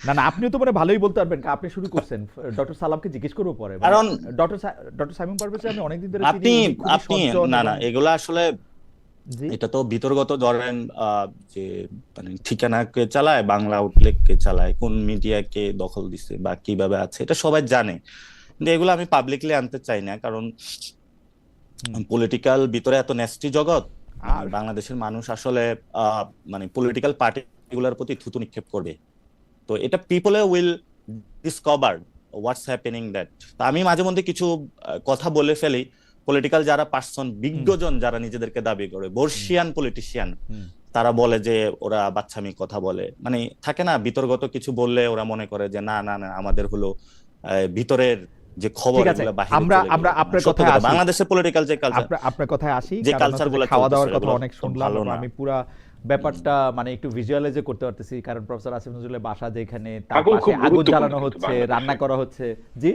না না, আপনিও তো মানে ভালোই বলতে পারবেন, আপনি শুরু করছেন। ডক্টর সালামকে জিজ্ঞেস করবো পরে, মানে কারণ ডক্টর সাইমুম পারভেজ আমি অনেকদিন ধরে চিনি, আপনি উনি খুবই আপনি সজ্জন না এবং না, এগুলা আসলে জি এটা তো বিতর্গত, ধরেন যে মানে ঠিকানা কে চালায়, বাংলা আউটলেট কে চালায়, কোন মিডিয়াকে দখল দিছে বা কিভাবে আছে, এটা সবাই জানে। কিন্তু এগুলো আমি পাবলিকলি আনতে চাই না, কারণ হুম। পলিটিক্যাল ভিতরে এত ন্যাস্টি জগৎ, মানে আর বাংলাদেশের মানুষ আসলে মানে পলিটিক্যাল পার্টিগুলোর প্রতি থুতু নিক্ষেপ করবে। তো এটা people will discover what's happening that. আমি মাঝে মধ্যে কিছু কথা বলে ফেলি, পলিটিক্যাল যারা পার্সন, হুম বিজ্ঞজন যারা নিজেদেরকে দাবি করে, হুম বর্ষিয়ান পলিটিশিয়ান, হুম তারা বলে যে ওরা বাচ্চামি কথা বলে, মানে থাকে না বিতর্গত কিছু বললে ওরা মনে করে যে না না না, আমাদের হলো ভিতরের যে খবর ঠিক আছে, এগুলো বাহিরে আমরা চলে গেল। আমরা না, আপনার সত্য কথায় কথা, আসি, বাংলাদেশের পলিটিক্যাল যে কালচার, আপনার আপনার কথায় আসি, যে কারণ কালচার হচ্ছে যে গুলো খাওয়া চলতেছে দাওয়ার কথা এগুলো অনেক তো শুনলাম ভালো এবং না। আমি পুরা ব্যাপারটা মানে একটু ভিজুয়ালাইজে করতে পারতেছি, কারণ প্রফেসর আসিফ নজরুলের বাসা যেখানে, তার ছাগল পাশে খুব আগুন গুরুত্বপূর্ণ জ্বালানো কিন্তু হচ্ছে, বাংলাদেশে, রান্না করা হচ্ছে। জি,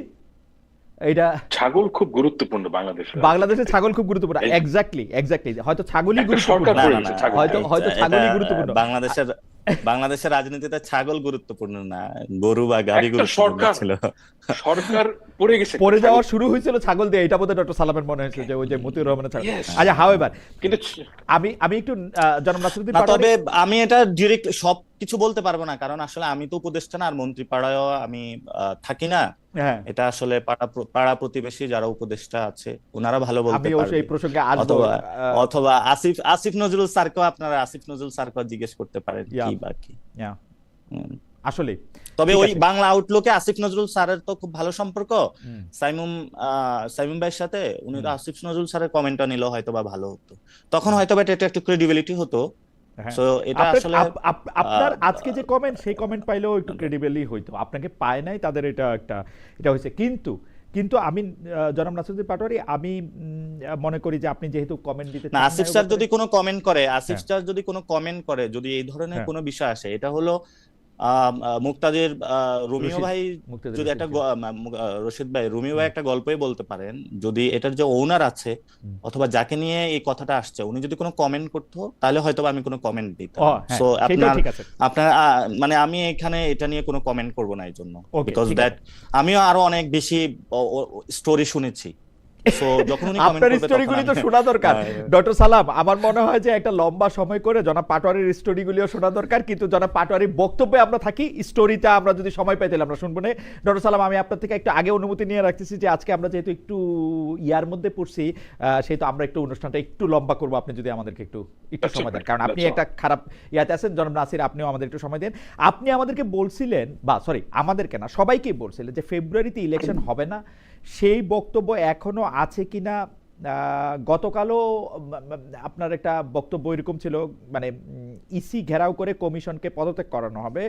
এইটা ছাগল খুব গুরুত্বপূর্ণ বাংলাদেশের বাংলাদেশের রাজনীতিতে। ছাগল খুব গুরুত্বপূর্ণ, এই এক্স্যাক্টলি এক্স্যাক্টলি, হয়তো ছাগলই একটা গুরুত্বপূর্ণ, সরকার না পড়ে না না, গেছে ছাগল হয়তো নিয়ে। হয়তো এটা ছাগলই গুরুত্বপূর্ণ। বাংলাদেশের বাংলাদেশের রাজনীতিতে ছাগল গুরুত্বপূর্ণ না, গরু বা গাভী একটা গুরুত্বপূর্ণ সরকার ছিল। সরকার পড়ে গেছে একটা পড়ে যাওয়া ছাগল। শুরু হয়েছিল ছাগল দিয়ে, এটা বোধহয় ডক্টর সালামের মনে হয়েছিল যে ওই যে মতিউর রহমানের ছাগল। Yes, আচ্ছা, হাওয়েভার কিন্তু আমি আমি একটু জনাব নাসিরুদ্দিন না, পাটোয়ারি, তবে আমি এটা ডিরেক্ট সব কিছু বলতে পারবো না, কারণ আসলে আমি তো উপদেষ্টা না, আর মন্ত্রী পাড়ায়ও আমি থাকি না। হ্যাঁ এটা আসলে পাড়া প্রতিবেশী যারা উপদেষ্টা আছে ওনারা ভালো বলতে আমি অবশ্যই পারবে। এই প্রসঙ্গে আসবো। অথবা অথবা আসিফ আসিফ নজরুল স্যারকেও, আপনারা আসিফ নজরুল স্যারকেও জিজ্ঞেস করতে পারেন ইয়া কি বা কি। ইয়া হুম। আসলে তবে ঠিক ওই আছে। বাংলা আউটলুকে আসিফ নজরুল স্যারের তো খুব ভালো সম্পর্ক হুম সাইমুম ভাইয়ের সাথে। উনি তো হুম আসিফ নজরুল স্যারের কমেন্টটা নিলে হয়তো বা ভালো হতো, তখন হয়তো বা এটা একটু ক্রেডিবিলিটি হতো। হ্যাঁ, সো এটা আপনার আসলে আপনার আহ, আজকে যে কমেন্ট, সেই কমেন্ট পাইলেও একটু ক্রেডিবলি হইতো, আপনাকে পায় নাই তাদের, এটা একটা এটা হয়েছে। কিন্তু কিন্তু আমি জনাব নাসিরুদ্দিন পাটোয়ারি, আমি মনে করি যে আপনি যেহেতু কমেন্ট দিতে না, চান না আসিফ এই স্যার ব্যাপারে। যদি কোনো কমেন্ট করে, আসিফ হ্যাঁ স্যার যদি কোনো কমেন্ট করে, যদি এই ধরনের হ্যাঁ কোনো বিষয় আসে, এটা হলো মুক্তাদির রুমিও রশিদ, ভাই মুক্তাদির যদি রশিদ, একটা জি। রশিদ ভাই, রুমিও ভাই হুম একটা গল্পই বলতে পারেন, যদি এটার যে ওনার আছে হুম। অথবা যাকে নিয়ে এই কথাটা আসছে, উনি যদি কোনো কমেন্ট করতো, তাহলে হয়তো বা আমি কোনো কমেন্ট দিতাম ও না। হ্যাঁ, সো সেইটাও আপনার ঠিক আছে। আপনার মানে আমি এখানে এটা নিয়ে কোনো কমেন্ট করব না এই জন্য, ওকে, বিকজ ঠিক দ্যাট আছে। আমিও আরো অনেক বেশি স্টোরি শুনেছি। সো যখন উনি কমেন্ট আপনার করবে তখন স্টোরিগুলি আমি তো শোনা দরকার আহ, ডক্টর সালাম। আমার মনে হয় যে একটা লম্বা সময় করে জনাব পাটোয়ারির স্টোরিগুলিও শোনা দরকার, কিন্তু জনাব পাটোয়ারির বক্তব্যে আমরা থাকি, স্টোরিটা আমরা যদি সময় পাই তাহলে আমরা শুনবো না। ডক্টর সালাম, আমি আপনার থেকে একটু আগে অনুমতি নিয়ে রাখতেছি যে আজকে আমরা যেহেতু একটু ইয়ার মধ্যে পড়ছি, সেহেতু আমরা একটু অনুষ্ঠানটা একটু লম্বা করবো, আপনি যদি আমাদেরকে একটু একটু That's সময় দেন, okay, কারণ আপনি that's একটা খারাপ ইয়াতে আছেন। জনাব নাসির, আপনিও আমাদের একটু সময় দেন। আপনি আমাদেরকে বলছিলেন, বা সরি আমাদেরকে না, সবাইকেই বলছিলেন যে ফেব্রুয়ারিতে ইলেকশন হবে না, সেই বক্তব্য এখনো আছে কিনা? গতকালও আপনার একটা বক্তব্য এরকম ছিল, মানে ইসি ঘেরাও করে কমিশনকে পদত্যাগ করানো হবে,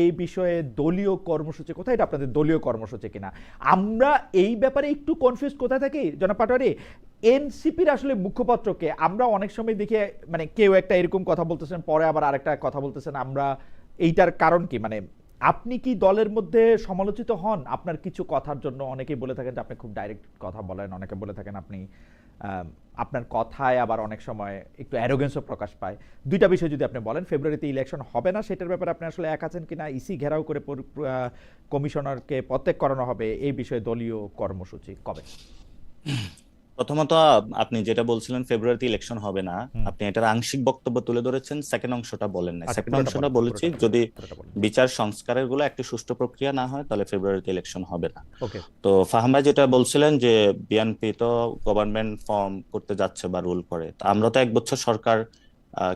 এই বিষয়ে দলীয় কর্মসূচি কোথায়? এটা আপনাদের দলীয় কর্মসূচি কিনা? আমরা এই ব্যাপারে একটু কনফিউজ কোথায় থাকি জনাব পাটোয়ারি। এনসিপির আসলে মুখপাত্রকে আমরা অনেক সময় দেখি, মানে কেউ একটা এরকম কথা বলতেছেন, পরে আবার আরেকটা কথা বলতেছেন, আমরা এইটার কারণ কি? মানে আপনি কি দলের মধ্যে সমালোচিত হন আপনার কিছু কথার জন্য? অনেকেই বলে থাকেন যে আপনি খুব ডাইরেক্ট কথা বলেন, অনেকে বলে থাকেন আপনি আপনার কথায় আবার অনেক সময় একটু অ্যারোগেন্সও প্রকাশ পায়। দুইটা বিষয় যদি আপনি বলেন, ফেব্রুয়ারিতে ইলেকশন হবে না সেটার ব্যাপারে আপনি আসলে এক আছেন কিনা, ইসি ঘেরাও করে কমিশনারকে পদত্যাগ করানো হবে, এই বিষয়ে দলীয় কর্মসূচি কবে? প্রথমত আপনি যেটা বলছিলেন ফেব্রুয়ারিতে ইলেকশন হবে না, হুম আপনি এটার আংশিক বক্তব্য তুলে ধরেছেন, সেকেন্ড অংশটা বলেন না। আচ্ছা, সেকেন্ড পুরোটা অংশটা বলেন, বলেছি, পুরোটা বলেন, যদি পুরোটা বলেন। বিচার সংস্কারের গুলো একটি সুষ্ঠু প্রক্রিয়া না হয়, তাহলে ফেব্রুয়ারিতে ইলেকশন হবে না। ওকে। তো ফাহাম ভাই যেটা বলছিলেন যে বিএনপি তো গভর্নমেন্ট ফর্ম করতে যাচ্ছে বা রুল করে, তো আমরা তো 1 বছর সরকার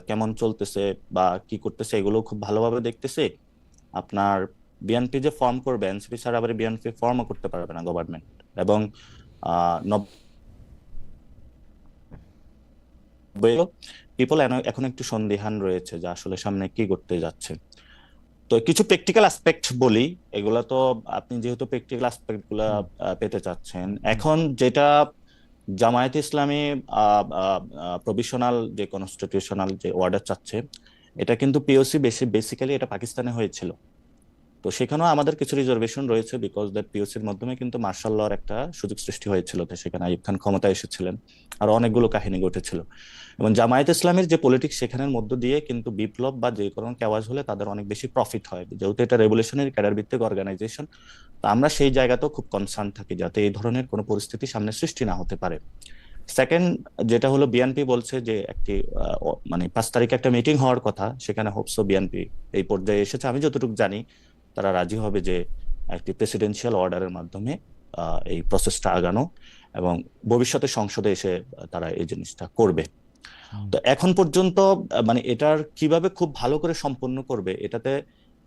কেমন চলতেছে বা কি করতেছে এগুলো খুব ভালোভাবে দেখতেছি। আপনার বিএনপি যে ফর্ম করবে, এনসিপি ছাড়া আবার বিএনপি ফর্মও করতে পারবে না গভর্নমেন্ট। এবং পিপল এখন একটু সন্দিহান রয়েছে যে আসলে সামনে কি করতে যাচ্ছে। তো কিছু প্র্যাকটিক্যাল অ্যাসপেক্ট বলি, এগুলা তো আপনি যেহেতু প্র্যাকটিক্যাল অ্যাসপেক্ট গুলা হুম পেতে চাচ্ছেন, হুম এখন যেটা জামায়াতে ইসলামী প্রভিশনাল যে কনস্টিটিউশনাল যে অর্ডার চাচ্ছে, এটা কিন্তু পিওসি বেসিক্যালি এটা পাকিস্তানে হয়েছিল। তো সেখানেও আমাদের কিছু রিজার্ভেশন রয়েছে, বিকজ দ্যাট পিওসির মাধ্যমে কিন্তু মার্শাল লর একটা সুযোগ সৃষ্টি হয়েছিল, তো সেখানে আইয়ুব খান ক্ষমতায় এসেছিলেন, আর অনেকগুলো কাহিনী ঘটেছিল। এবং জামায়াত ইসলামের যে পলিটিক্স সেখানের মধ্য দিয়ে কিন্তু বিপ্লব বা যে কোনো কেওয়াজ হলে তাদের অনেক বেশি প্রফিট হয়, যেহেতু এটা রেভলিউশনারি ক্যাডার ভিত্তিক অর্গানাইজেশন। তো আমরা সেই জায়গাতেও খুব কনসার্ন থাকি যাতে এই ধরনের কোনো পরিস্থিতি সামনে সৃষ্টি না হতে পারে। সেকেন্ড যেটা হলো, বিএনপি বলছে যে একটি মানে 5 তারিখে একটা মিটিং হওয়ার কথা, সেখানে হোপসো বিএনপি এই পর্যায়ে এসেছে। আমি যতটুকু জানি তারা রাজি হবে যে একটি প্রেসিডেন্সিয়াল অর্ডারের মাধ্যমে এই প্রসেসটা আগানো, এবং ভবিষ্যতে সংসদে এসে তারা এই জিনিসটা করবে। তো এখন পর্যন্ত মানে এটার কিভাবে খুব ভালো করে সম্পন্ন করবে, এটাতে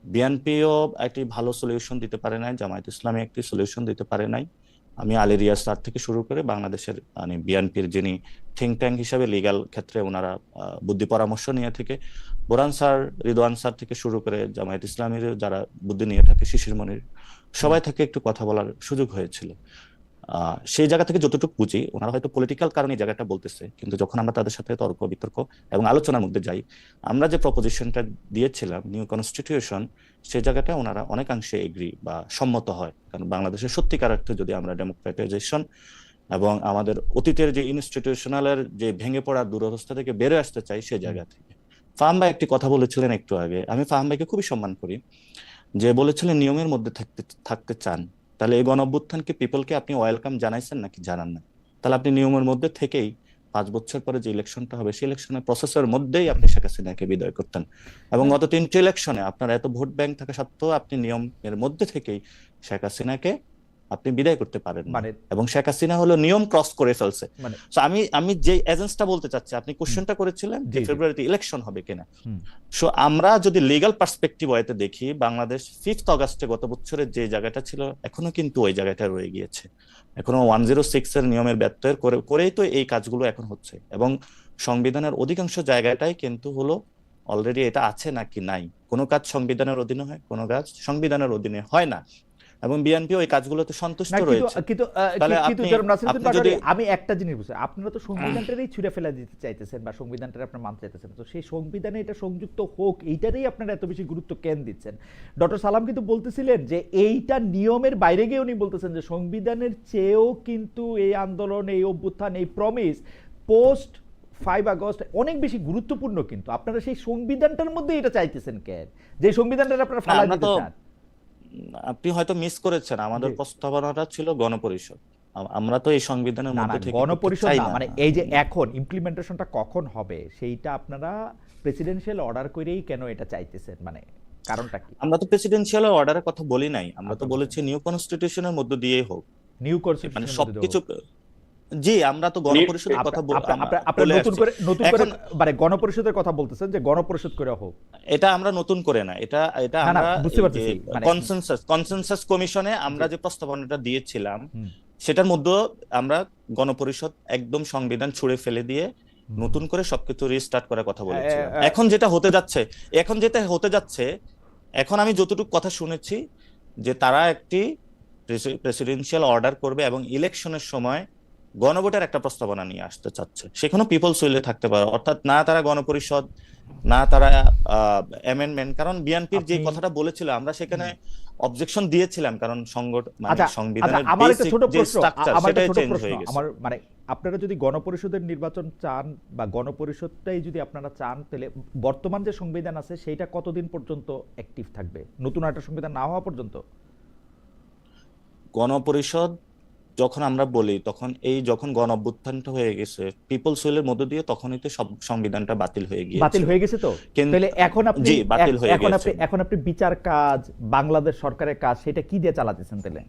বিএনপিও একটি ভালো সলিউশন দিতে পারে নাই, জামায়াত ইসলামী একটি সলিউশন দিতে পারে নাই। আমি আলী রিয়াজ স্যার থেকে শুরু করে বাংলাদেশের মানে বিএনপির যিনি থিঙ্ক ট্যাঙ্ক হিসাবে লিগ্যাল ক্ষেত্রে ওনারা বুদ্ধি পরামর্শ নিয়ে থেকে, বোরহান স্যার, রিদওয়ান স্যার থেকে শুরু করে জামায়াত ইসলামীর যারা বুদ্ধি নিয়ে থাকে, শিশির মনির, সবাই থেকে একটু কথা বলার সুযোগ হয়েছিল। সেই জায়গা থেকে যতটুকু বুঝি ওনারা হয়তো পলিটিক্যাল কারণে এই জায়গাটা বলতেছে, কিন্তু যখন আমরা তাদের সাথে তর্ক বিতর্ক এবং আলোচনার মধ্যে যাই, আমরা যে প্রপোজিশনটা দিয়েছিলাম নিউ কনস্টিটিউশন, সেই জায়গাটা ওনারা অনেকাংশে এগ্রি বা সম্মত হয়। কারণ বাংলাদেশের সত্যিকার অর্থে যদি আমরা ডেমোক্রেটাইজেশন এবং আমাদের অতীতের যে ইনস্টিটিউশনালের যে ভেঙে পড়া দুরবস্থা থেকে বেরোয় আসতে চাই, সেই জায়গা থেকে। ফাহাম ভাই একটি কথা বলেছিলেন একটু আগে, আমি ফাহাম ভাইকে খুবই সম্মান করি, যে বলেছিলেন নিয়মের মধ্যে থাকতে চান। তাহলে এই গণঅভ্যুত্থানকে পিপলকে আপনি ওয়েলকাম জানাইছেন নাকি জানান না? তাহলে আপনি নিয়মের মধ্যে থেকেই 5 বছর পরে যে ইলেকশনটা হবে সেই ইলেকশনের প্রসেসের মধ্যেই আপনি শেখ হাসিনাকে বিদায় করতেন। এবং গত 3টে ইলেকশনে আপনার এত ভোট ব্যাংক থাকা সত্ত্বেও আপনি নিয়মের মধ্যে থেকেই শেখ হাসিনাকে আপনি বিদায় করতে পারেন মানে এবং শেখ হাসিনা হলো নিয়ম ক্রস করে ফেলছে। মানে সো আমি যে এজেন্সটা বলতে চাচ্ছি, আপনি কোশ্চেনটা করেছিলেন যে ফেব্রুয়ারিতে ইলেকশন হবে কিনা। সো আমরা যদি লিগ্যাল পার্সপেক্টিভ ওয়েতে দেখি, বাংলাদেশ 5 অগাস্টে গত বছরের যে জায়গাটা ছিল এখনো কিন্তু ওই জায়গাটা রয়ে গিয়েছে। এখনো 106 এর নিয়মের ব্যত্যয়ের করেই তো এই কাজগুলো এখন হচ্ছে, এবং সংবিধানের অধিকাংশ জায়গাটাই কিন্তু হলো অলরেডি এটা আছে নাকি নাই। কোনো কাজ সংবিধানের অধীনে হয়, কোনো কাজ সংবিধানের অধীনে হয় না, এবং বিএনপি ওই কাজগুলোতে সন্তুষ্ট রয়েছে। আমি একটা জিনিস বুঝছি, আপনারা তো সংবিধানটারই ছুঁড়ে ফেলা দিতে চাইতেছেন বা সংবিধানটার আপনার মানতে চাইতেছেন, তো সেই সংবিধানে এটা সংযুক্ত হোক এইটারই আপনারা এত বেশি গুরুত্ব কেন দিচ্ছেন? ডক্টর সালাম কিন্তু বলতেছিলেন যে এইটা নিয়মের বাইরে গিয়ে উনি বলতেছেন যে সংবিধানের চেয়েও কিন্তু এই আন্দোলন, এই অভ্যুত্থান, এই প্রমিস পোস্ট 5 আগস্ট অনেক বেশি গুরুত্বপূর্ণ। কিন্তু আপনারা সেই সংবিধানটার মধ্যে এটা চাইতেছেন কেন, যে সংবিধানটা আপনারা ফেলা দিতে চান? আপনি হয়তো মিস করেছেন, আমাদের প্রস্তাবনাটা ছিল গণপরিষদ। আমরা তো এই সংবিধানের মধ্যে থেকে গণপরিষদ না, মানে এই যে এখন ইমপ্লিমেন্টেশনটা কখন হবে সেইটা আপনারা প্রেসিডেন্সিয়াল অর্ডার করেই কেন এটা চাইতেছেন, মানে কারণটা কি? আমরা তো প্রেসিডেন্সিয়াল অর্ডারের কথা বলি নাই, আমরা তো বলেছি নিউ কনস্টিটিউশনের মধ্য দিয়েই হোক। নিউ কনস্টিটিউশন মানে সবকিছু, জি আমরা তো গণপরিষদের কথা আপনারা নতুন করে মানে গণপরিষদের কথা বলতেছেন যে গণপরিষদ করে হোক, এটা আমরা নতুন করে না, এটা আমরা বুঝতে পারতেছি কনসেনসাস কমিশনে আমরা যে প্রস্তাবনাটা দিয়েছিলাম সেটার মধ্যে আমরা গণপরিষদ একদম সংবিধান ছুঁড়ে ফেলে দিয়ে নতুন করে সবকিছু রিস্টার্ট করার কথা বলেছিলাম। এখন যেটা হতে যাচ্ছে এখন আমি যতটুকু কথা শুনেছি যে তারা একটি প্রেসিডেন্সিয়াল অর্ডার করবে এবং ইলেকশনের সময় গণভোটের একটা প্রস্তাবনা নিয়ে আসতে চাচ্ছে। সেখানেও পিপলস উইলে থাকতে পারে, অর্থাৎ না তারা গণপরিষদ, না তারা অ্যামেন্ডমেন্ট। কারণ বিএনপির যে কথাটা বলেছিল আমরা সেখানে অবজেকশন দিয়েছিলাম, কারণ সংবিধানের বেসিক যে স্ট্রাকচার সেটাই চেঞ্জ হয়ে গেছে। আমার মানে আপনারা যদি গণপরিষদের নির্বাচন চান বা গণপরিষদটাই যদি আপনারা চান, তাহলে বর্তমান যে সংবিধান আছে সেইটা কতদিন পর্যন্ত অ্যাক্টিভ থাকবে, নতুন একটা সংবিধান না হওয়া পর্যন্ত? গণপরিষদ যখন আমরা বলি তখন যখন গণ অভ্যুত্থানটা হয়ে গেছে পিপলস উইলের মধ্য দিয়ে, তখনই তো সব সংবিধানটা বাতিল হয়ে গেছে। তো তাহলে এখন আপনি বিচার কাজ, বাংলাদেশ সরকারের কাজ, সেটা কি দিয়ে চালাতেছেন? তাহলে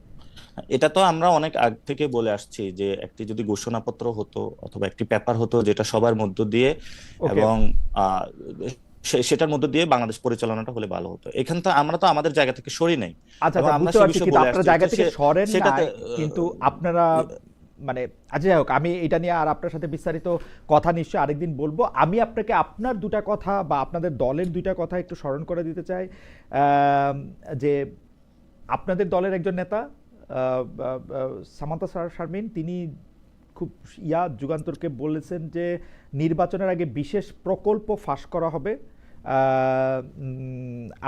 এটা তো আমরা অনেক আগ থেকে বলে আসছি যে একটি যদি ঘোষণাপত্র হতো অথবা একটি পেপার হতো যেটা সবার মধ্য দিয়ে এবং সেটার মধ্যে দিয়ে বাংলাদেশ পরিচালনাটা হলে ভালো হতো। এখান তো আমরা তো আমাদের জায়গা থেকে সরি নাই। আপনারা জায়গা থেকে সরেন না, কিন্তু আপনারা মানে আচ্ছা যাই হোক, আমি এটা নিয়ে আর আপনার সাথে বিস্তারিত কথা নিশ্চয়ই আরেকদিন বলবো। আমি আপনাকে আপনার দুটা কথা বা আপনাদের দলের দুইটা কথা একটু স্মরণ করে দিতে চাই। যে আপনাদের দলের একজন নেতা সামান্তা শারমিন, তিনি খুব যুগান্তরকে বলেছেন যে নির্বাচনের আগে বিশেষ প্রকল্প ফাঁস করা হবে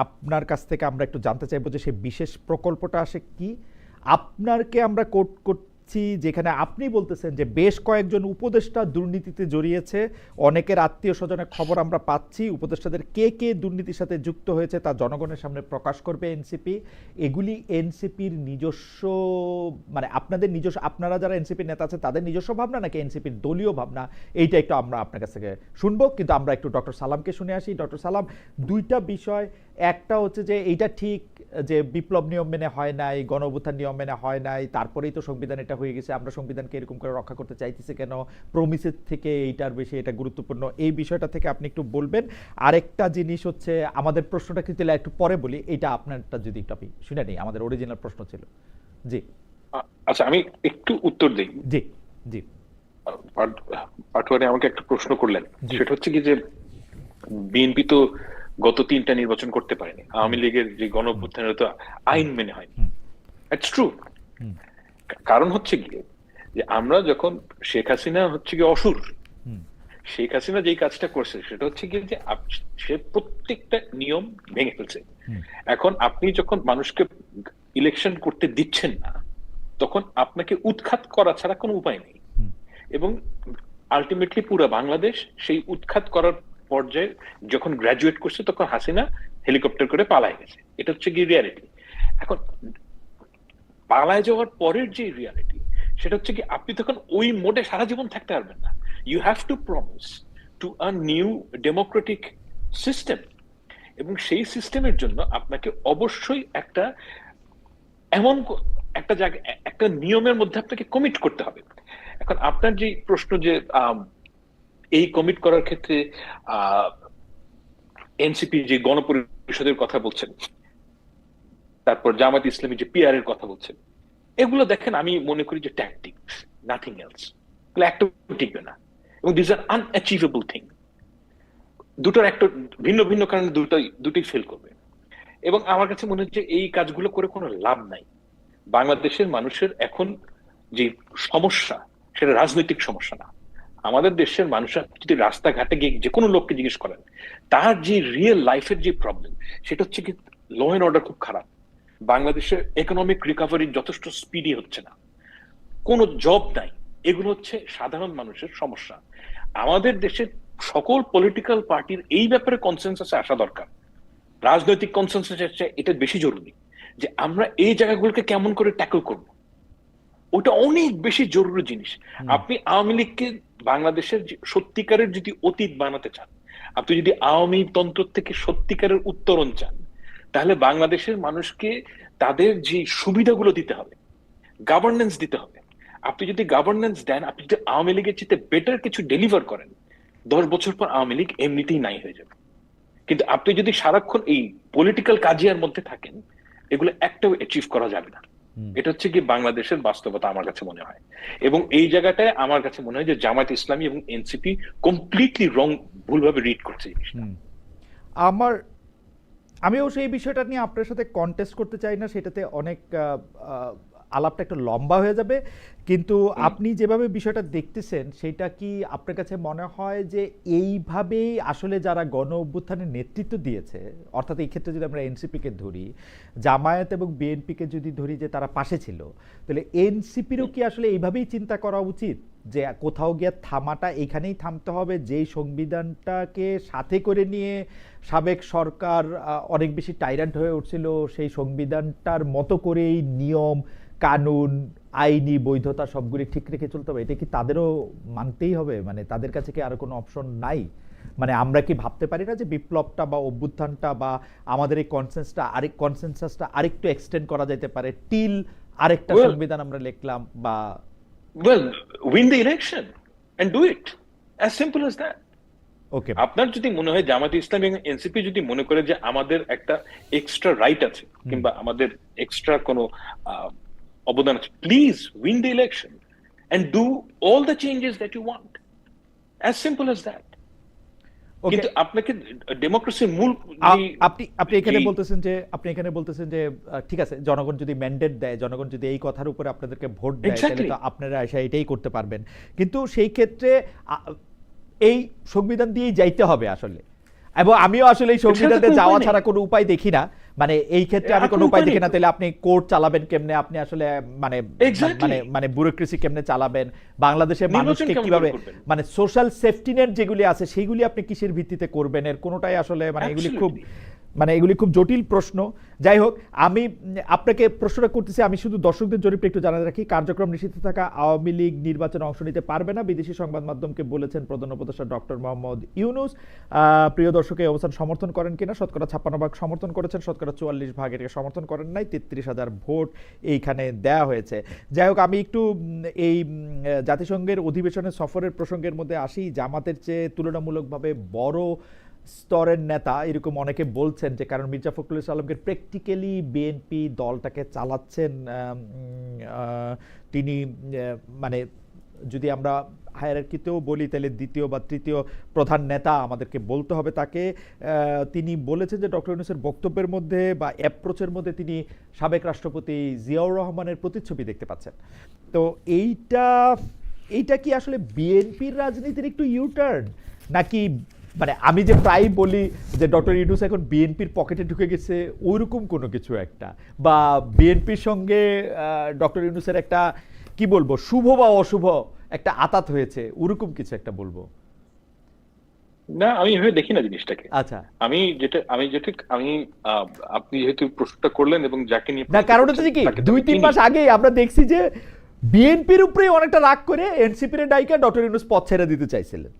আপনার কাছ থেকে আমরা একটু জানতে চাইবো যে সেই বিশেষ প্রকল্পটা আসে কি। আপনারকে আমরা কোট করছি যেখানে আপনি বলতেছেন যে বেশ কয়েকজন উপদেষ্টা দুর্নীতিতে জড়িয়েছে, অনেকের আত্মীয় স্বজনের খবর আমরা পাচ্ছি, উপদেষ্টাদের কে কে দুর্নীতির সাথে যুক্ত হয়েছে তা জনগণের সামনে প্রকাশ করবে এনসিপি। এগুলি এনসিপির নিজস্ব, মানে আপনাদের নিজস্ব, আপনারা যারা এনসিপির নেতা আছেন তাদের নিজস্ব ভাবনা নাকি এনসিপির দলীয় ভাবনা, এইটা একটু আমরা আপনার কাছ থেকে শুনবো। কিন্তু আমরা একটু ডক্টর সালামকে শুনে আসি। ডক্টর সালাম, দুইটা বিষয়, একটা হচ্ছে যে এইটা ঠিক যে বিপ্লব নিয়ম মেনে হয় নাই, গণ অভ্যুত্থান নিয়ম মেনে হয় নাই, তারপরেই তো সংবিধান এটা হয়ে গেছে, আমরা সংবিধানকে এরকম করে রক্ষা করতে চাইতেছি কেন, প্রমিসের থেকে এইটার বেশি এটা গুরুত্বপূর্ণ, এই বিষয়টা থেকে আপনি একটু বলবেন। আরেকটা জিনিস হচ্ছে, আমাদের প্রশ্নটা কিন্তু একটু পরে বলি, এটা আপনারটা যদি একটু আপনি শুনে নেই, আমাদের অরিজিনাল প্রশ্ন ছিল। জি আচ্ছা, আমি একটু উত্তর দিই। জি জি পাটোয়ারি আমাকে একটা প্রশ্ন করলেন, জি। সেটা হচ্ছে কি যে বিএনপি তো গত 3টা নির্বাচন করতে পারেনি, আওয়ামী লীগের যে গণ অভ্যুত্থানের তো আইন মেনে হয়নি। It's true. কারণ হচ্ছে গিয়ে যে আমরা যখন, শেখ হাসিনা হচ্ছে গিয়ে অসুর, শেখ হাসিনা যেই কাজটা করছে সেটা হচ্ছে গিয়ে যে সে প্রত্যেকটা নিয়ম ভেঙে ফেলছে। এখন আপনি যখন মানুষকে ইলেকশন করতে দিচ্ছেন না, তখন আপনাকে উৎখাত করা ছাড়া কোনো উপায় নেই। এবং আলটিমেটলি পুরো বাংলাদেশ সেই উৎখাত করার পর্যায়ে যখন গ্রাজুয়েট করছে, তখন হাসিনা হেলিকপ্টার করে পালায় গেছে। এটা হচ্ছে গিয়ে রিয়ালিটি। এখন পালায় যাওয়ার পরের যে রিয়ালিটি, সেটা হচ্ছে কি আপনি তখন ওই মোডে সারা জীবন থাকতে পারবেন না। You have to promise to a new democratic system, এবং সেই সিস্টেমের জন্য আপনাকে অবশ্যই একটা এমন একটা জায়গা, একটা নিয়মের মধ্যে আপনাকে কমিট করতে হবে। এখন আপনার যে প্রশ্ন যে এই কমিট করার ক্ষেত্রে এনসিপি যে গণপরিষদের কথা বলছেন, তারপর জামাত ইসলামী যে পিআর এর কথা বলছেন, এগুলো দেখেন আমি মনে করি যে ট্যাকটিক্স, নাথিং এলস। এগুলো একটা টিকবে না, এবং দিস আর আনঅ্যাচিভেবল থিং। দুটোর একটা ভিন্ন ভিন্ন কারণে দুটোই ফেল করবে। এবং আমার কাছে মনে হচ্ছে এই কাজগুলো করে কোনো লাভ নাই। বাংলাদেশের মানুষের এখন যে সমস্যা, সেটা রাজনৈতিক সমস্যা না। আমাদের দেশের মানুষরা যদি রাস্তাঘাটে গিয়ে যে কোনো লোককে জিজ্ঞেস করেন, তার যে রিয়েল লাইফের যে প্রবলেম, সেটা হচ্ছে কি ল এন্ড অর্ডার খুব খারাপ। বাংলাদেশের ইকোনমিক রিকভারি যথেষ্ট স্পিডি হচ্ছে না, কোনো জব নাই। এগুলো হচ্ছে সাধারণ মানুষের সমস্যা। আমাদের দেশের সকল পলিটিক্যাল পার্টির এই ব্যাপারে কনসেনসাসে আসা দরকার। রাজনৈতিক কনসেনসাস হচ্ছে এটা বেশি জরুরি, যে আমরা এই জায়গাগুলোকে কেমন করে ট্যাকল করব, ওটা অনেক বেশি জরুরি জিনিস। আপনি আওয়ামী লীগকে বাংলাদেশের সত্যিকারের যদি অতীত বানাতে চান, আপনি যদি আওয়ামী তন্ত্র থেকে সত্যিকারের উত্তরণ চান, তাহলে বাংলাদেশের মানুষকে তাদের যে সুবিধাগুলো দিতে হবে, গভর্নেন্স দিতে হবে। আপনি যদি গভর্নেন্স দেন, আপনি যদি আওয়ামী লীগের চেয়ে বেটার কিছু ডেলিভার করেন, 10 বছর পর আওয়ামী লীগ এমনিতেই নাই হয়ে যাবে। কিন্তু আপনি যদি সারাক্ষণ এই পলিটিক্যাল কাজিয়ার মধ্যে থাকেন, এগুলো একটাও অ্যাচিভ করা যাবে না। এটা হচ্ছে কি বাংলাদেশের বাস্তবতা আমার কাছে মনে হয়। এবং এই জায়গাটায় আমার কাছে মনে হয় যে জামায়াত ইসলামী এবং এনসিপি কমপ্লিটলি রং, ভুলভাবে রিড করছে জিনিসটা। আমি অবশ্য এই বিষয়টা নিয়ে আপনার সাথে কন্টেস্ট করতে চাই না, সেটাতে অনেক আলাপটা একটু লম্বা হয়ে যাবে। কিন্তু আপনি যেভাবে বিষয়টা দেখতেছেন, সেটা কি আপনার কাছে মনে হয় যে এইভাবেই আসলে যারা গণ অভ্যুত্থানের নেতৃত্ব দিয়েছে, অর্থাৎ এই ক্ষেত্রে যদি আমরা এনসিপিকে ধরি, জামায়াত এবং বিএনপিকে যদি ধরি যে তারা পাশে ছিল, তাহলে এনসিপিরও কি আসলে এইভাবেই চিন্তা করা উচিত যে কোথাও গিয়ে থামাটা এইখানেই থামতে হবে, যেই সংবিধানটাকে সাথে করে নিয়ে সাবেক সরকার অনেক বেশি টাইরান্ট হয়ে উঠছিল, সেই সংবিধানটার মতো করেই নিয়ম কানুন আইনি বৈধতা সবগুলি ঠিক রেখে চলতে হবে? এটা কি তাদেরও মানতেই হবে? মানে তাদের কাছে কি আর কোনো অপশন নাই? মানে আমরা কি ভাবতে পারি না যে বিপ্লবটা বা অভ্যুত্থানটা বা আমাদের এই কনসেনসাসটা আরেকটু এক্সটেন্ড করা যেতে পারে, টিল আরেকটা সংবিধান আমরা লিখলাম, বা win the election and do it, as simple as that. Okay, আপনার যদি মনে হয় জামাত ইসলামী এবং এনসিপি যদি মনে করে যে আমাদের একটা এক্সট্রা রাইট আছে, কিংবা আমাদের এক্সট্রা কোনো অবদান আছে, please win the election and do all the changes that you want, as simple as that. কিন্তু আপনাকে ডেমোক্রেসির মূল, আপনি এখানে বলতেছেন যে ঠিক আছে, জনগণ যদি ম্যান্ডেট দেয়, জনগণ যদি এই কথার উপরে আপনাদেরকে ভোট দেয়, তাহলে তো আপনারা এসে এটাই করতে পারবেন। কিন্তু সেই ক্ষেত্রে এই সংবিধান দিয়েই যাইতে হবে আসলে। এবং আমিও আসলে এই সংবিধানে এছাড়া তো যাওয়া উপায় নেই। ছাড়া কোনো উপায় দেখি না, মানে এই ক্ষেত্রে আমি আর কোনো কোনো উপায় উপায় দেখি নেই না। তো। তাহলে আপনি কোর্ট চালাবেন কেমনে, আপনি আসলে মানে Exactly. মানে ব্যুরোক্রেসি কেমনে চালাবেন, বাংলাদেশের নির্বাচন মানুষকে কেমন কিভাবে, করে করবেন? মানে সোশ্যাল সেফটি নেট যেগুলি আছে সেইগুলি আপনি কিসের ভিত্তিতে করবেন, এর কোনোটাই আসলে মানে এগুলি খুব এগুলি খুব জটিল প্রশ্ন। যাই হোক, আমি আপনাকে প্রশ্নটা করতেছি, আমি শুধু দর্শকদের জরিপটা একটু জানা রাখি। কার্যক্রম নিষিদ্ধ থাকা আওয়ামী লীগ নির্বাচনে অংশ নিতে পারবে না, বিদেশি সংবাদ মাধ্যমকে বলেছেন প্রধান উপদেষ্টা ডক্টর মোহাম্মদ ইউনূস। প্রিয় দর্শক, এই অবস্থান সমর্থন করেন কিনা? শতকরা 56% সমর্থন করেছেন, শতকরা 44% এটাকে সমর্থন করেন নাই, 33,000 ভোট এইখানে দেয়া হয়েছে। যাই হোক, আমি একটু এই জাতিসংঘের অধিবেশনে সফরের প্রসঙ্গের মধ্যে আসি। জামাতের চেয়ে তুলনামূলকভাবে বড় স্তরের নেতা এরকম অনেকে বলছেন যে, কারণ মির্জা ফখরুল ইসলামকে প্র্যাকটিক্যালি বিএনপি দলটাকে চালাচ্ছেন তিনি, মানে যদি আমরা হায়ারার্কিতেও বলি তাহলে দ্বিতীয় বা তৃতীয় প্রধান নেতা আমাদেরকে বলতে হবে তাকে। তিনি বলেছেন যে ডক্টর ইউনূসের বক্তব্যের মধ্যে বা অ্যাপ্রোচের মধ্যে তিনি সাবেক রাষ্ট্রপতি জিয়াউর রহমানের প্রতিচ্ছবি দেখতে পাচ্ছেন। তো এইটা কি আসলে বিএনপির রাজনীতির একটু ইউটার্ন, নাকি মানে আমি যে প্রায় বলি যে ডক্টর ইউনূস এখন বিএনপির পকেটে ঢুকে গেছে ওইরকম কোনো কিছু একটা, বা বিএনপির সঙ্গে ডক্টর ইউনূসের একটা কি বলবো শুভ বা অশুভ একটা আতাত হয়েছে, ওরকম কিছু একটা বলবো? না, আমি এভাবে দেখি না জিনিসটাকে। আচ্ছা, আমি আপনি যেহেতু প্রশ্নটা করলেন এবং যাকে নিয়ে না কারণ হচ্ছে কি 2-3 মাস আগে আমরা দেখছি যে বিএনপির উপরে অনেকটা রাগ করে এনসিপির ডাইকা ডক্টর ইউনূস পদ ছেড়ে দিতে চাইছিলেন।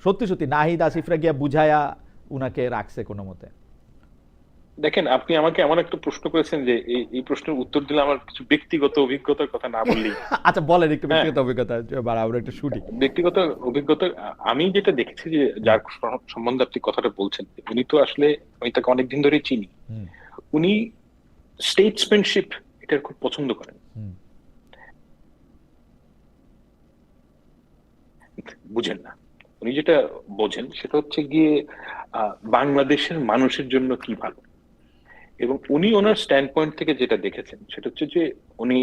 সত্যি নাহিদ আসিফরা গিয়া বুঝায়া উনাকে রাখছে কোনো মতে। দেখেন, আপনি আমাকে এমন একটা প্রশ্ন করেছেন যে এই প্রশ্নের উত্তর দিলে আমার কিছু ব্যক্তিগত অভিজ্ঞতার কথা না বললেই। আচ্ছা বলেন একটু ব্যক্তিগত অভিজ্ঞতা, আমরা একটু শুনি। ব্যক্তিগত অভিজ্ঞতা, আমি যেটা দেখেছি যে যার সম্বন্ধে আপনি কথাটা বলছেন, উনি তো আসলে, আমি তাকে অনেকদিন ধরেই চিনি। উনি স্টেটসম্যানশিপ এটা খুব পছন্দ করেন। বুঝেন না, উনি যেটা বোঝেন সেটা হচ্ছে গিয়ে বাংলাদেশের মানুষের জন্য কি ভালো। এবং উনি ওনার স্ট্যান্ড পয়েন্ট থেকে যেটা দেখেছেন সেটা হচ্ছে যে উনি